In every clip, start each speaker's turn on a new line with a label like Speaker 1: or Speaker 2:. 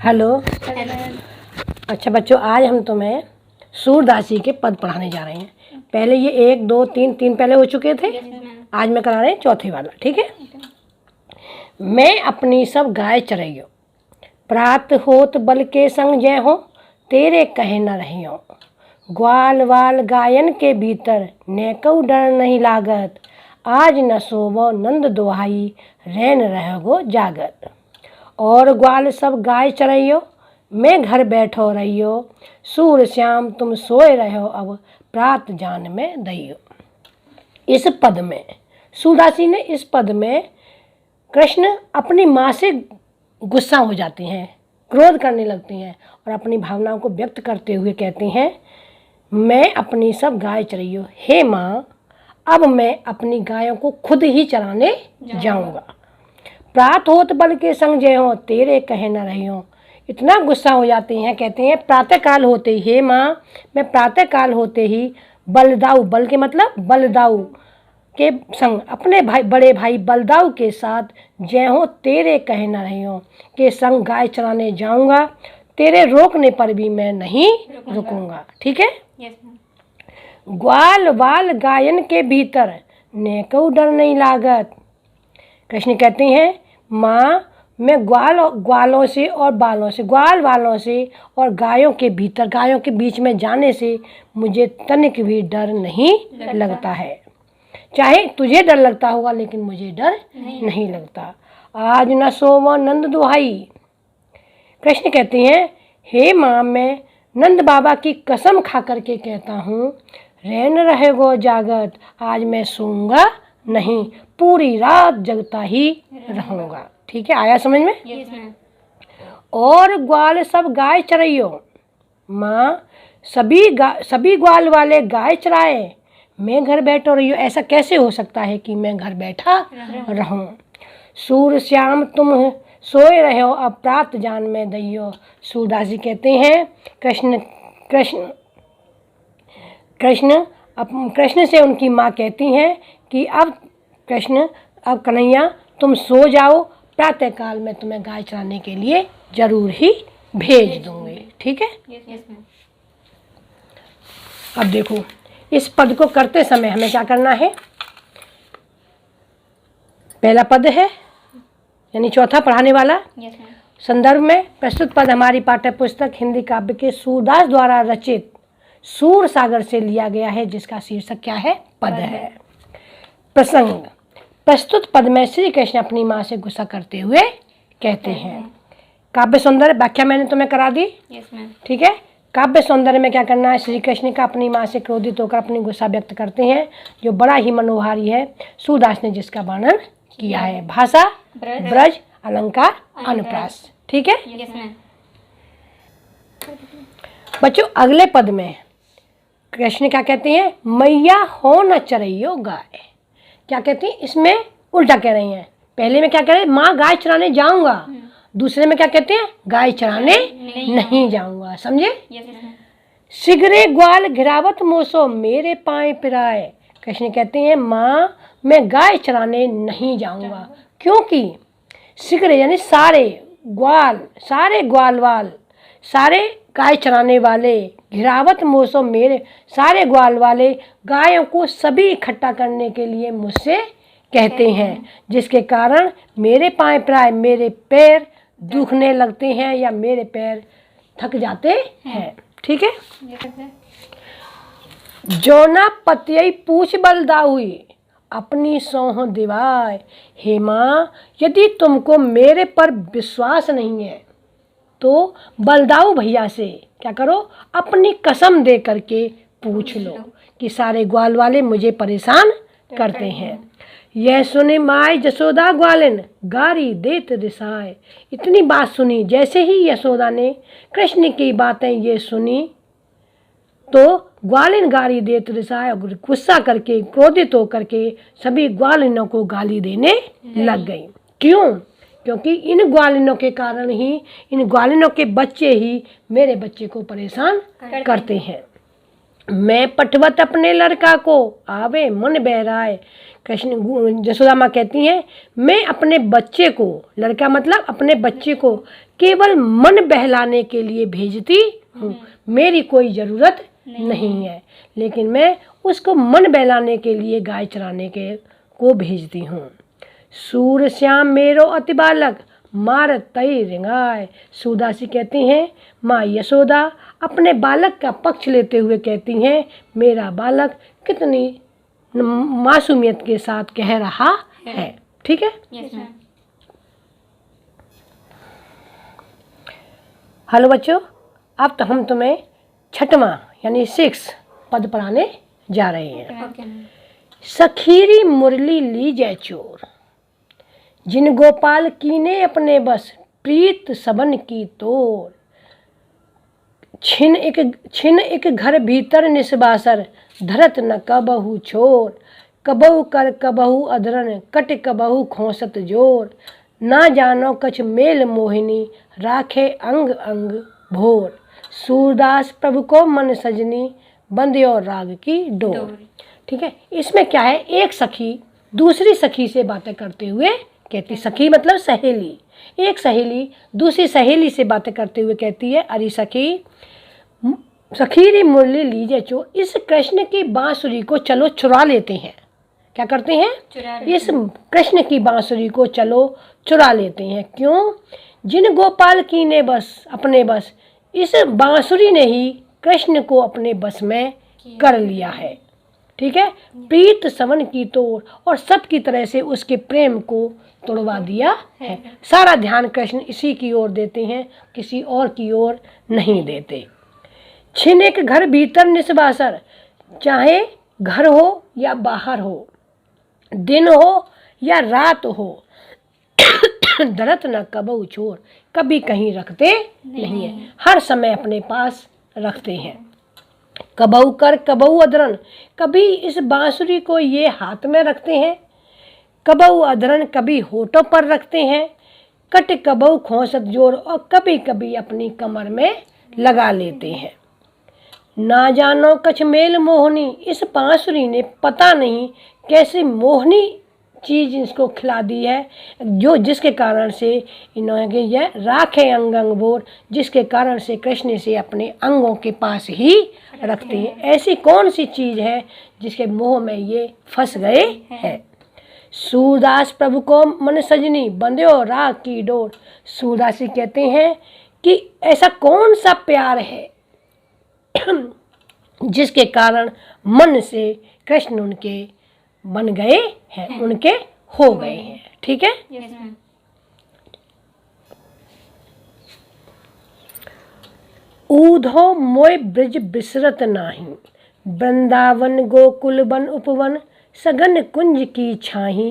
Speaker 1: Hello. अच्छा बच्चों, आज हम तुम्हें सूरदासी के पद पढ़ाने जा रहे हैं। पहले ये 1 2 3 3 पहले हो चुके थे। आज मैं करा रहे हैं चौथे वाला, ठीक है। मैं अपनी सब गाय चरइयो, प्रात होत बल के संग जय हो, तेरे कहे न रहियो। ग्वाल वाल गायन के भीतर, नेकऊ डर नहीं लागत। आज न सोवो नंद दोहाई, रैन रहोगो जागत। और ग्वाल सब गाय चरइयो, मैं घर बैठो रहियो। सूर श्याम तुम सोए रहो, अब प्रात जान में दइयो। इस पद में सूरदासी ने इस पद में कृष्ण अपनी माँ से गुस्सा हो जाती हैं, क्रोध करने लगती हैं और अपनी भावनाओं को व्यक्त करते हुए कहती हैं, मैं अपनी सब गाय चरइयो, हे माँ अब मैं अपनी गायों को खुद ही चराने जाऊंगा। प्रात होत बल के संग जय हो, तेरे कहे न रहियो। इतना गुस्सा हो जाती हैं, कहते हैं प्रातः काल होते ही, हे माँ मैं प्रातः काल होते ही बलदाऊ, बल के मतलब बलदाऊ के संग, अपने भाई बड़े भाई बलदाऊ के साथ जय हो तेरे कहे न रहियो के संग गाय चराने जाऊंगा। तेरे रोकने पर भी मैं नहीं रुकूंगा, ठीक है। ग्वाल वाल गायन के भीतर, नेकऊ डर नहीं लागत। कृष्ण कहते हैं माँ मैं ग्वालों से और बालों से, ग्वाल वालों से और गायों के भीतर, गायों के बीच में जाने से मुझे तनिक भी डर नहीं लगता है। चाहे तुझे डर लगता होगा लेकिन मुझे डर नहीं लगता। आज न सोवो नंद दुहाई। कृष्ण कहते हैं हे माँ मैं नंद बाबा की कसम खा करके कहता हूँ, रैन रहेगो जागत। आज मैं सोऊंगा नहीं, पूरी रात जगता ही रहूंगा, ठीक है। आया समझ में? yes, और ग्वाल सब गाय चरइयो, माँ सभी ग्वाल वाले गाय चराए, मैं घर बैठो रहियो। ऐसा कैसे हो सकता है कि मैं घर बैठा रहूं। सूर श्याम तुम सोए रहो, अब प्रात जान में दइयो। सूरदासी कहते हैं कृष्ण से उनकी माँ कहती हैं कि अब कन्हैया तुम सो जाओ, प्रातः काल में तुम्हें गाय चराने के लिए जरूर ही भेज दूंगी, ठीक है। अब देखो इस पद को करते समय हमें क्या करना है। पहला पद है यानी चौथा पढ़ाने वाला। संदर्भ में प्रस्तुत पद हमारी पाठ्य पुस्तक हिंदी काव्य के सूरदास द्वारा रचित सूर सागर से लिया गया है, जिसका शीर्षक क्या है, पद है। प्रसंग, प्रस्तुत पद में श्री कृष्ण अपनी माँ से गुस्सा करते हुए कहते हैं। काव्य सौंदर्य व्याख्या मैंने तुम्हें करा दी, ठीक है। काव्य सौंदर्य में क्या करना है, श्री कृष्ण का अपनी माँ से क्रोधित होकर अपनी गुस्सा व्यक्त करते हैं, जो बड़ा ही मनोहारी है। सूरदास ने जिसका वर्णन किया है। भाषा ब्रज, अलंकार अनुप्रास, ठीक है। बच्चों अगले पद में कृष्ण क्या कहते हैं, मैया हो न चरइयो गाय। क्या कहते हैं, इसमें उल्टा कह रही हैं। पहले में क्या कह रहे हैं, माँ गाय चराने जाऊंगा, दूसरे में क्या कहते हैं, गाय चराने नहीं जाऊंगा, समझे। सिगरे ग्वाल घिरावत मोसो, मेरे पाए पिराए। कृष्ण कहते हैं माँ मैं गाय चराने नहीं जाऊंगा, क्योंकि सिगरे यानी सारे ग्वाल सारे गाय चराने वाले, घिरावत मोसो मेरे सारे ग्वाल वाले गायों को सभी इकट्ठा करने के लिए मुझसे कहते हैं, जिसके कारण मेरे पाए प्राय, मेरे पैर दुखने लगते हैं या मेरे पैर थक जाते हैं, ठीक है। जोना पतियई पूछ बलदाउई, अपनी सोह दिवाय। हे माँ यदि तुमको मेरे पर विश्वास नहीं है तो बलदाऊ भैया से क्या करो, अपनी कसम दे करके पूछ लो कि सारे ग्वाल वाले मुझे परेशान करते हैं। यह सुने माय यशोदा ग्वालिन, गारी देत दिशाए। इतनी बात सुनी, जैसे ही यशोदा ने कृष्ण की बातें ये सुनी तो ग्वालिन गाली देत दिशाए, गुस्सा करके क्रोधित होकर के सभी ग्वालिनों को गाली देने लग गई। क्यों? क्योंकि इन ग्वालिनों के कारण ही, इन ग्वालिनों के बच्चे ही मेरे बच्चे को परेशान करते हैं। मैं पटवत अपने लड़का को, आवे मन बहराए। कृष्ण यशोदा माँ कहती हैं मैं अपने बच्चे को, लड़का मतलब अपने बच्चे को केवल मन बहलाने के लिए भेजती हूँ, मेरी कोई ज़रूरत नहीं है, लेकिन मैं उसको मन बहलाने के लिए गाय चराने के को भेजती हूँ। सूर श्याम मेरो अति बालक मार तई रिंगाय। सूरदासी कहती हैं माँ यशोदा अपने बालक का पक्ष लेते हुए कहती हैं मेरा बालक कितनी मासूमियत के साथ कह रहा है। ठीक है।
Speaker 2: Yes ma'am.
Speaker 1: हेलो बच्चों, अब तो हम तुम्हें छठवां यानी 6 पद पढ़ाने जा रहे हैं।
Speaker 2: Okay ma'am.
Speaker 1: सखीरी मुरली ली जय चोर, जिन गोपाल कीने अपने बस प्रीत सबन की तोर। छिन एक घर भीतर निस्बासर, धरत न कबहु छोर। कबहु कर कबहु अधरन, कट कबहु खोसत जोर। ना जानो कछ मेल मोहिनी, राखे अंग अंग भोर। सूरदास प्रभु को मन सजनी, बंध्यो राग की डोर। ठीक है। इसमें क्या है, एक सखी दूसरी सखी से बातें करते हुए कहती, सखी मतलब सहेली, एक सहेली दूसरी सहेली से बातें करते हुए कहती है अरे सखी, सखीरी मुरली लीजिए चोर, इस कृष्ण की बांसुरी को चलो चुरा लेते हैं। क्या करते हैं, इस कृष्ण की बांसुरी को चलो चुरा लेते हैं। क्यों, जिन गोपाल की ने बस अपने बस, इस बांसुरी ने ही कृष्ण को अपने बस में कर लिया है। ठीक है। प्रीत समन की तोड़, और सब की तरह से उसके प्रेम को तोड़वा दिया है। सारा ध्यान कृष्ण इसी की ओर देते हैं, किसी और की ओर नहीं देते। छिन एक घर भीतर निस्बासर, चाहे घर हो या बाहर हो, दिन हो या रात हो, धरत न कबहु छोर, कभी कहीं रखते नहीं है, हर समय अपने पास रखते हैं। कबहु कर कबहु अधरन, कभी इस बांसुरी को ये हाथ में रखते हैं, कबहु अधरन कभी होठों पर रखते हैं, कट कबहु खोसत जोर, और कभी कभी अपनी कमर में लगा लेते हैं। ना जानो कछ मेल मोहनी, इस बांसुरी ने पता नहीं कैसी मोहनी चीज इसको खिला दी है, जो जिसके कारण से इन्होंने यह राखे अंग अंग भोर, जिसके कारण से कृष्ण से अपने अंगों के पास ही रखते हैं। ऐसी कौन सी चीज है जिसके मोह में ये फंस गए हैं। सूरदास प्रभु को मन सजनी, बंध्यो राग की डोर। सूरदासी कहते हैं कि ऐसा कौन सा प्यार है जिसके कारण मन से कृष्ण उनके बन गए हैं, उनके हो गए हैं। ठीक है।
Speaker 2: Yes ma'am.
Speaker 1: ऊधो मोय ब्रज बिसरत नाही, वृंदावन गोकुल वन उपवन, सघन कुंज की छाही।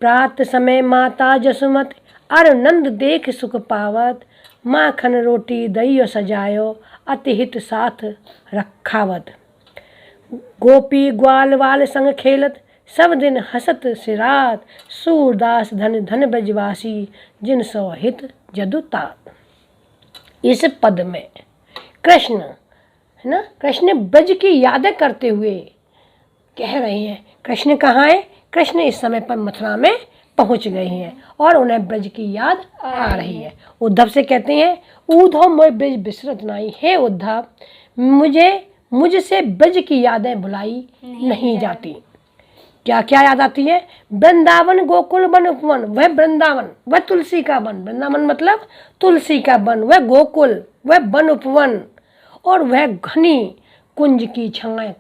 Speaker 1: प्रात समय माता जसुमत, अर नंद देख सुख पावत। माखन रोटी दहियो सजायो, अतिहित साथ रखावत। गोपी ग्वाल वाल संग खेलत, सब दिन हसत सिरात। सूरदास धन धन ब्रजवासी, जिन सो हित जदुतात। इस पद में कृष्ण है ना, कृष्ण ब्रज की यादें करते हुए कह रहे हैं। कृष्ण कहाँ है, कृष्ण इस समय पर मथुरा में पहुंच गए हैं और उन्हें ब्रज की याद आ रही है। उद्धव से कहते हैं ऊधो मोय ब्रज बिसरत नाई, हे उद्धव मुझसे ब्रज की यादें भुलाई नहीं जाती। क्या क्या याद आती है, वृंदावन गोकुल वन उपवन, वह वृंदावन वह तुलसी का वन, वृंदावन मतलब तुलसी का वन, वह गोकुल वह वन उपवन, और वह घनी कुंज की छाएं,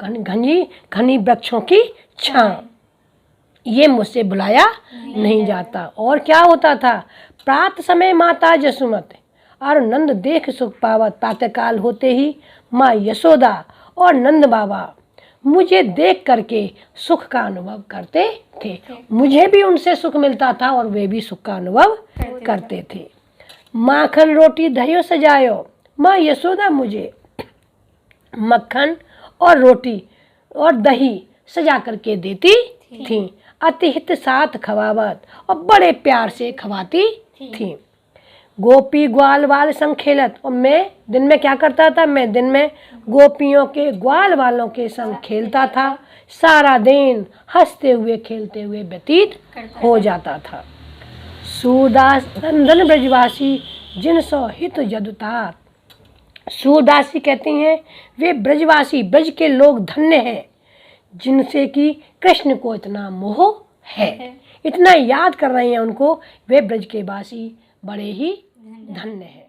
Speaker 1: घनी वृक्षों की छां, ये मुझसे बुलाया नहीं जाता। और क्या होता था, प्रात समय माता जसुमत, और नंद देख सुख पावत। प्रातःकाल होते ही माँ यशोदा और नंद बाबा मुझे देख करके सुख का अनुभव करते थे। मुझे भी उनसे सुख मिलता था और वे भी सुख का अनुभव करते थे। माखन रोटी दहियो सजायो, माँ यशोदा मुझे मक्खन और रोटी और दही सजा करके देती थी। अतिहित साथ खवावत, और बड़े प्यार से खवाती थी। गोपी ग्वाल वाल संग खेलत, और मैं दिन में क्या करता था, मैं दिन में गोपियों के ग्वाल वालों के संग खेलता था, सारा दिन हंसते हुए खेलते हुए व्यतीत हो जाता था। सूरदास नंदन ब्रजवासी जिन सो हित जदुतात। सूरदासी कहती हैं वे ब्रजवासी, ब्रज के लोग धन्य हैं जिनसे कि कृष्ण को इतना मोह है, इतना याद कर रहे हैं उनको, वे ब्रज के वासी बड़े ही धन्य हैं।